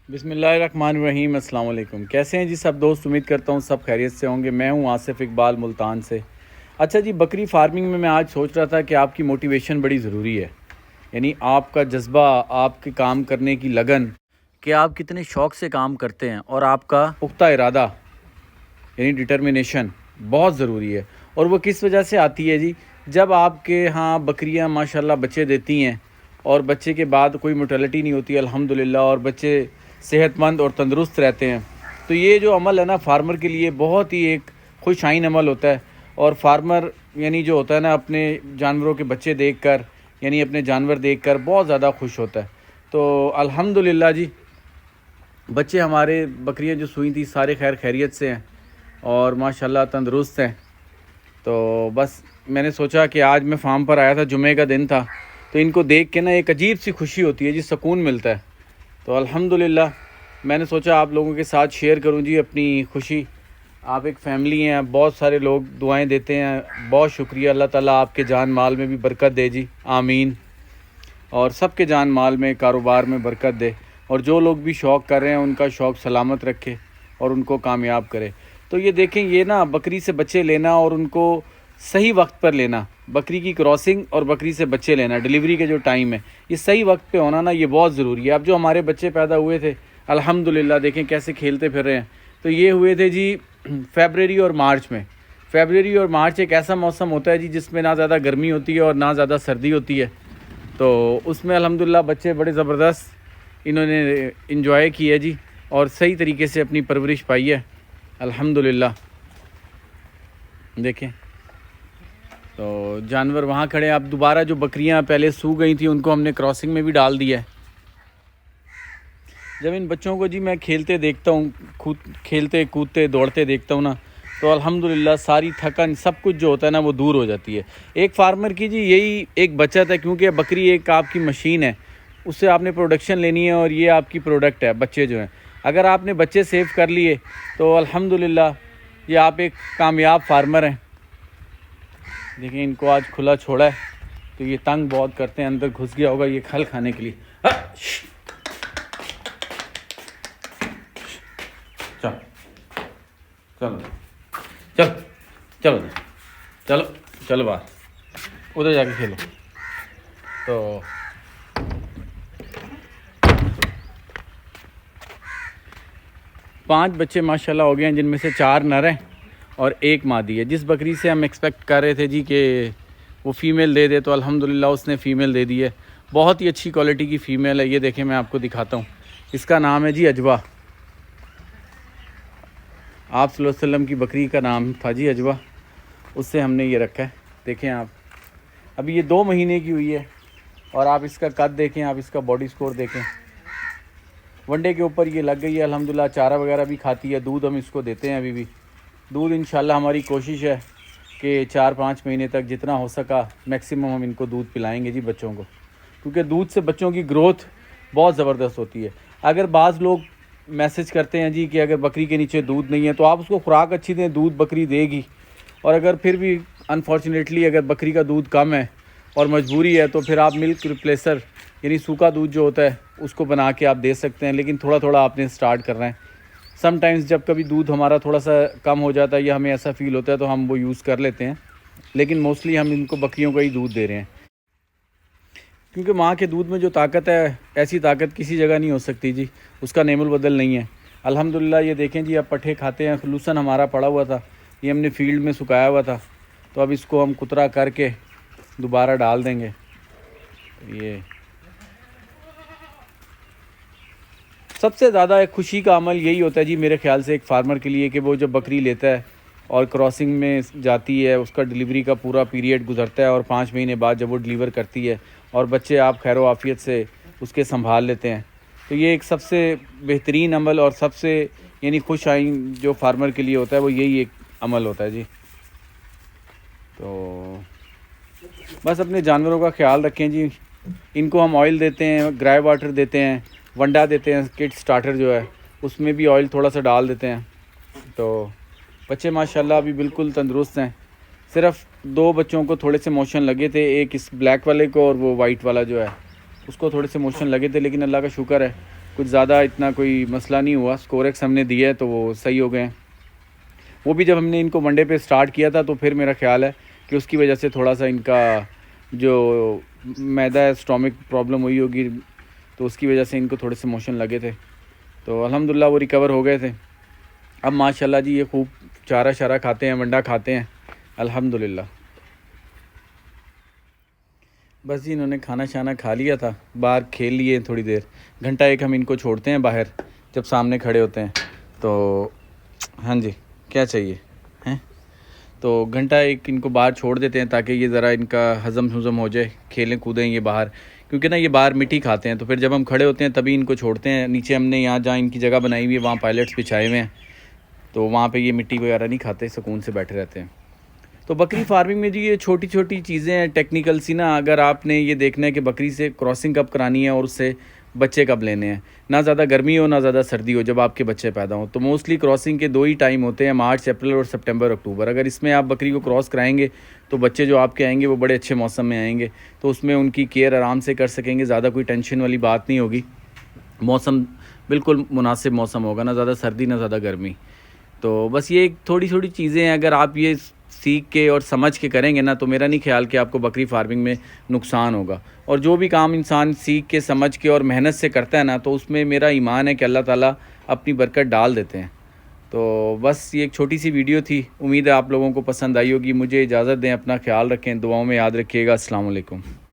बिस्मिल्लाहिर्रहमानिर्रहीम। अस्सलाम वालेकुम। कैसे हैं जी सब दोस्त? उम्मीद करता हूँ सब खैरियत से होंगे। मैं हूँ आसिफ इकबाल मुल्तान से। अच्छा जी, बकरी फार्मिंग में मैं आज सोच रहा था कि आपकी मोटिवेशन बड़ी ज़रूरी है, यानी आपका जज्बा, आपके काम करने की लगन, कि आप कितने शौक़ से काम करते हैं, और आपका पुख्ता इरादा यानी डिटर्मिनेशन बहुत ज़रूरी है। और वो किस वजह से आती है जी? जब आपके यहाँ बकरियाँ माशाल्लाह बच्चे देती हैं और बच्चे के बाद कोई मोर्टेलिटी नहीं होती अल्हम्दुलिल्लाह, और बच्चे सेहतमंद और तंदुरुस्त रहते हैं, तो ये जो अमल है ना, फार्मर के लिए बहुत ही एक खुश आइन अमल होता है। और फार्मर यानी जो होता है ना, अपने जानवरों के बच्चे देखकर, यानी अपने जानवर देखकर बहुत ज़्यादा खुश होता है। तो अल्हम्दुलिल्लाह जी, बच्चे हमारे बकरियां जो सूई थी सारे खैर खैरियत से हैं और माशाल्लाह तंदुरुस्त हैं। तो बस मैंने सोचा कि आज मैं फार्म पर आया था, जुमे का दिन था, तो इनको देख के ना एक अजीब सी खुशी होती है जी, सुकून मिलता है। तो अल्हम्दुलिल्लाह मैंने सोचा आप लोगों के साथ शेयर करूं जी अपनी खुशी। आप एक फ़ैमिली हैं, बहुत सारे लोग दुआएं देते हैं, बहुत शुक्रिया। अल्लाह ताला आपके जान माल में भी बरकत दे जी, आमीन। और सबके जान माल में, कारोबार में बरकत दे, और जो लोग भी शौक़ कर रहे हैं उनका शौक़ सलामत रखे और उनको कामयाब करे। तो ये देखें, ये ना बकरी से बच्चे लेना और उनको सही वक्त पर लेना, बकरी की क्रॉसिंग और बकरी से बच्चे लेना, डिलीवरी के जो टाइम है ये सही वक्त पे होना ना, ये बहुत ज़रूरी है। अब जो हमारे बच्चे पैदा हुए थे अल्हम्दुलिल्लाह देखें कैसे खेलते फिर रहे हैं। तो ये हुए थे जी फ़रवरी और मार्च में। फ़रवरी और मार्च एक ऐसा मौसम होता है जी जिसमें ना ज़्यादा गर्मी होती है और ना ज़्यादा सर्दी होती है। तो उसमें अल्हम्दुलिल्लाह बच्चे बड़े ज़बरदस्त इन्होंने इंजॉय किया जी, और सही तरीके से अपनी परवरिश पाई है अल्हम्दुलिल्लाह। देखें तो जानवर वहाँ खड़े। अब दोबारा जो बकरियाँ पहले सू गई थी उनको हमने क्रॉसिंग में भी डाल दिया है। जब इन बच्चों को जी मैं खेलते देखता हूँ, खुद खेलते कूदते दौड़ते देखता हूँ ना, तो अल्हम्दुलिल्लाह सारी थकन सब कुछ जो होता है ना वो दूर हो जाती है। एक फार्मर की जी यही एक बचत है, क्योंकि बकरी एक आपकी मशीन है, उससे आपने प्रोडक्शन लेनी है और ये आपकी प्रोडक्ट है बच्चे जो हैं। अगर आपने बच्चे सेव कर लिए तो अल्हम्दुलिल्लाह ये आप एक कामयाब फार्मर हैं। देखिए इनको आज खुला छोड़ा है तो ये तंग बहुत करते हैं, अंदर घुस गया होगा ये खल खाने के लिए। चलो चलो चलो चलो चलो चलो बाहर, उधर जाके खेलो। तो पांच बच्चे माशाल्लाह हो गए हैं, जिनमें से 4 नर हैं और 1 मादी है। जिस बकरी से हम एक्सपेक्ट कर रहे थे जी कि वो फ़ीमेल दे दे, तो अल्हम्दुलिल्लाह उसने फ़ीमेल दे दी है। बहुत ही अच्छी क्वालिटी की फ़ीमेल है। ये देखें मैं आपको दिखाता हूँ, इसका नाम है जी अजवा। आप सल्लल्लाहु अलैहि वसल्लम की बकरी का नाम था जी अजवा, उससे हमने ये रखा है। देखें आप, अभी ये 2 महीने की हुई है और आप इसका कद देखें, आप इसका बॉडी स्कोर देखें। वनडे के ऊपर ये लग गई है अल्हम्दुलिल्लाह। चारा वगैरह भी खाती है, दूध हम इसको देते हैं अभी भी। दूध इंशाल्लाह हमारी कोशिश है कि 4-5 महीने तक जितना हो सका मैक्सिमम हम इनको दूध पिलाएंगे जी बच्चों को, क्योंकि दूध से बच्चों की ग्रोथ बहुत ज़बरदस्त होती है। अगर बाज़ लोग मैसेज करते हैं जी कि अगर बकरी के नीचे दूध नहीं है तो आप उसको खुराक अच्छी दें, दूध बकरी देगी। और अगर फिर भी अनफॉर्चुनेटली अगर बकरी का दूध कम है और मजबूरी है, तो फिर आप मिल्क रिप्लेसर यानी सूखा दूध जो होता है उसको बना के आप दे सकते हैं, लेकिन थोड़ा थोड़ा आपने स्टार्ट करना है। समटाइम्स जब कभी दूध हमारा थोड़ा सा कम हो जाता है या हमें ऐसा फ़ील होता है तो हम वो यूज़ कर लेते हैं, लेकिन मोस्टली हम इनको बकरियों का ही दूध दे रहे हैं, क्योंकि माँ के दूध में जो ताकत है ऐसी ताकत किसी जगह नहीं हो सकती जी, उसका नेमुल बदल नहीं है। अल्हम्दुलिल्लाह ये देखें जी, अब पट्ठे खाते हैं। लूसन हमारा पड़ा हुआ था, ये हमने फील्ड में सुखाया हुआ था, तो अब इसको हम कुतरा करके दोबारा डाल देंगे। ये सबसे ज़्यादा एक खुशी का अमल यही होता है जी मेरे ख़्याल से एक फ़ार्मर के लिए, कि वो जब बकरी लेता है और क्रॉसिंग में जाती है, उसका डिलीवरी का पूरा पीरियड गुजरता है और 5 महीने बाद जब वो डिलीवर करती है और बच्चे आप खैर आफ़ियत से उसके संभाल लेते हैं, तो ये एक सबसे बेहतरीन अमल और सबसे यानी खुश आइन जो फार्मर के लिए होता है वो यही एक अमल होता है जी। तो बस अपने जानवरों का ख्याल रखें जी। इनको हम ऑयल देते हैं, ग्राई वाटर देते हैं, वंडा देते हैं, किट स्टार्टर जो है उसमें भी ऑयल थोड़ा सा डाल देते हैं। तो बच्चे माशाल्लाह अभी बिल्कुल तंदुरुस्त हैं। सिर्फ 2 बच्चों को थोड़े से मोशन लगे थे, एक इस ब्लैक वाले को और वो वाइट वाला जो है उसको थोड़े से मोशन लगे थे, लेकिन अल्लाह का शुक्र है कुछ ज़्यादा इतना कोई मसला नहीं हुआ। स्कोरेक्स हमने दिया है तो वो सही हो गए हैं। वो भी जब हमने इनको वनडे पे स्टार्ट किया था तो फिर मेरा ख्याल है कि उसकी वजह से थोड़ा सा इनका जो मैदा स्टोमिक प्रॉब्लम हुई होगी, तो उसकी वजह से इनको थोड़े से मोशन लगे थे। तो अल्हम्दुलिल्लाह वो रिकवर हो गए थे। अब माशाल्लाह जी ये खूब चारा शारा खाते हैं, वंडा खाते हैं अल्हम्दुलिल्लाह। बस जी इन्होंने खाना शाना खा लिया था, बाहर खेल लिए थोड़ी देर, घंटा एक हम इनको छोड़ते हैं बाहर जब सामने खड़े होते हैं। तो हाँ जी, क्या चाहिए हैं, तो घंटा एक इनको बाहर छोड़ देते हैं ताकि ये ज़रा इनका हज़म हुज़म हो जाए, खेलें कूदें ये बाहर, क्योंकि ना ये बाहर मिट्टी खाते हैं। तो फिर जब हम खड़े होते हैं तभी इनको छोड़ते हैं। नीचे हमने यहाँ जहाँ इनकी जगह बनाई हुई है वहाँ पायलट्स बिछाए हुए हैं, तो वहाँ पे ये मिट्टी वगैरह नहीं खाते, सुकून से बैठे रहते हैं। तो बकरी फार्मिंग में जी ये छोटी छोटी चीज़ें हैं टेक्निकल सी ना। अगर आपने ये देखना है कि बकरी से क्रॉसिंग कब करानी है और उससे बच्चे कब लेने हैं, ना ज़्यादा गर्मी हो ना ज़्यादा सर्दी हो जब आपके बच्चे पैदा हों, तो मोस्टली क्रॉसिंग के 2 ही टाइम होते हैं, मार्च अप्रैल और सितंबर अक्टूबर। अगर इसमें आप बकरी को क्रॉस कराएंगे तो बच्चे जो आपके आएंगे वो बड़े अच्छे मौसम में आएंगे, तो उसमें उनकी केयर आराम से कर सकेंगे, ज़्यादा कोई टेंशन वाली बात नहीं होगी। मौसम बिल्कुल मुनासिब मौसम होगा, ना ज़्यादा सर्दी ना ज़्यादा गर्मी। तो बस ये थोड़ी थोड़ी चीज़ें हैं, अगर आप ये सीख के और समझ के करेंगे ना तो मेरा नहीं ख्याल कि आपको बकरी फार्मिंग में नुकसान होगा। और जो भी काम इंसान सीख के समझ के और मेहनत से करता है ना, तो उसमें मेरा ईमान है कि अल्लाह ताला अपनी बरकत डाल देते हैं। तो बस ये एक छोटी सी वीडियो थी, उम्मीद है आप लोगों को पसंद आई होगी। मुझे इजाज़त दें, अपना ख्याल रखें, दुआओं में याद रखिएगा। अस्सलाम वालेकुम।